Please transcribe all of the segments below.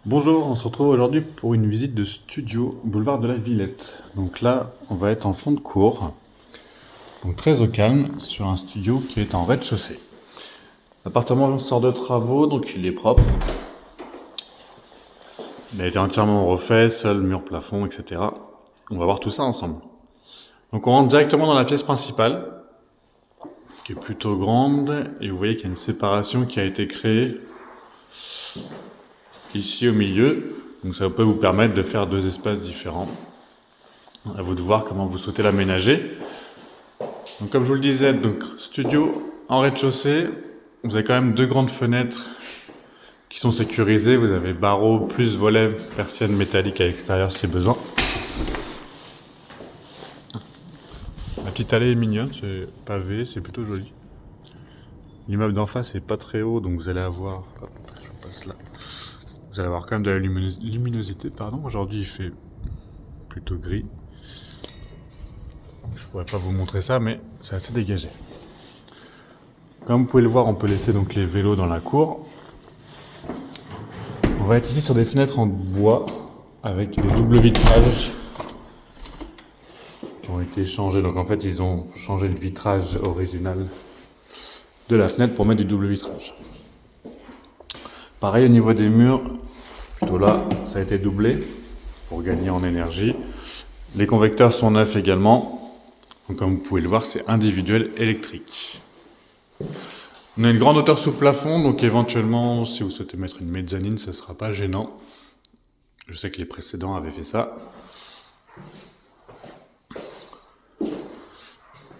Bonjour, on se retrouve aujourd'hui pour une visite de studio boulevard de la Villette. Donc là, on va être en fond de cour, donc très au calme, sur un studio qui est en rez-de-chaussée. L'appartement sort de travaux, donc il est propre. Il a été entièrement refait, sol, mur, plafond, etc. On va voir tout ça ensemble. Donc on rentre directement dans la pièce principale, qui est plutôt grande, et vous voyez qu'il y a une séparation qui a été créée ici au milieu. Donc ça peut vous permettre de faire deux espaces différents. À vous de voir comment vous souhaitez l'aménager. Donc comme je vous le disais, donc studio en rez-de-chaussée, vous avez quand même deux grandes fenêtres qui sont sécurisées. Vous avez barreaux plus volets, persiennes métalliques à l'extérieur si besoin. La petite allée est mignonne, c'est pavé, c'est plutôt joli. L'immeuble d'en face est pas très haut, donc vous allez avoir, hop, je passe là. Vous allez avoir quand même de la luminosité, pardon. Aujourd'hui il fait plutôt gris. Je pourrais pas vous montrer ça, mais c'est assez dégagé. Comme vous pouvez le voir, on peut laisser donc les vélos dans la cour. On va être ici sur des fenêtres en bois avec des doubles vitrages qui ont été changés. Donc en fait, ils ont changé le vitrage original de la fenêtre pour mettre du double vitrage. Pareil au niveau des murs, plutôt là, ça a été doublé pour gagner en énergie. Les convecteurs sont neufs également. Donc comme vous pouvez le voir, c'est individuel électrique. On a une grande hauteur sous plafond, donc éventuellement, si vous souhaitez mettre une mezzanine, ça ne sera pas gênant. Je sais que les précédents avaient fait ça.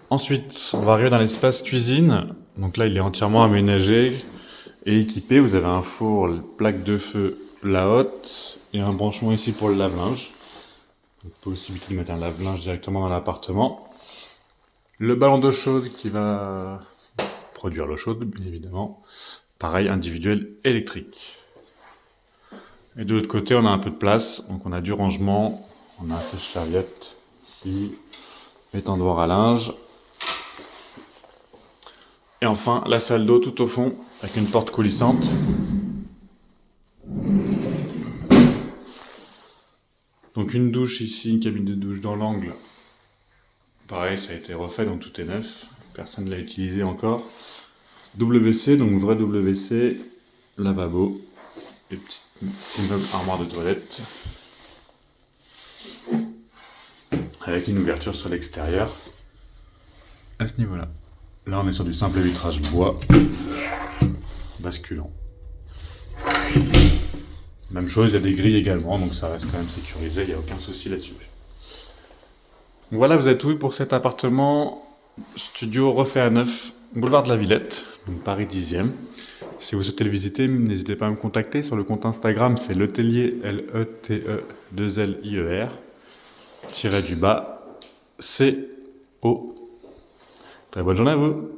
Ensuite, on va arriver dans l'espace cuisine. Donc là, il est entièrement aménagé et équipé. Vous avez un four, plaque de feu, la hotte et un branchement ici pour le lave-linge. Donc, possibilité de mettre un lave-linge directement dans l'appartement. Le ballon d'eau chaude qui va produire l'eau chaude, bien évidemment. Pareil, individuel électrique. Et de l'autre côté, on a un peu de place. Donc on a du rangement. On a un sèche-serviette ici. Étendoir à linge. Et enfin, la salle d'eau tout au fond, avec une porte coulissante. Donc une douche ici, une cabine de douche dans l'angle. Pareil, ça a été refait, donc tout est neuf. Personne ne l'a utilisé encore. WC, donc vrai WC, lavabo, et petit meuble armoire de toilette. Avec une ouverture sur l'extérieur. À ce niveau-là. Là, on est sur du simple vitrage bois, basculant. Même chose, il y a des grilles également, donc ça reste quand même sécurisé, il n'y a aucun souci là-dessus. Voilà, vous avez tout vu pour cet appartement studio refait à neuf, boulevard de la Villette, donc Paris 10e. Si vous souhaitez le visiter, n'hésitez pas à me contacter sur le compte Instagram, c'est Letellier, L-E-T-E-2-L-I-E-R, tiré du bas, C-O. Très bonne journée à vous!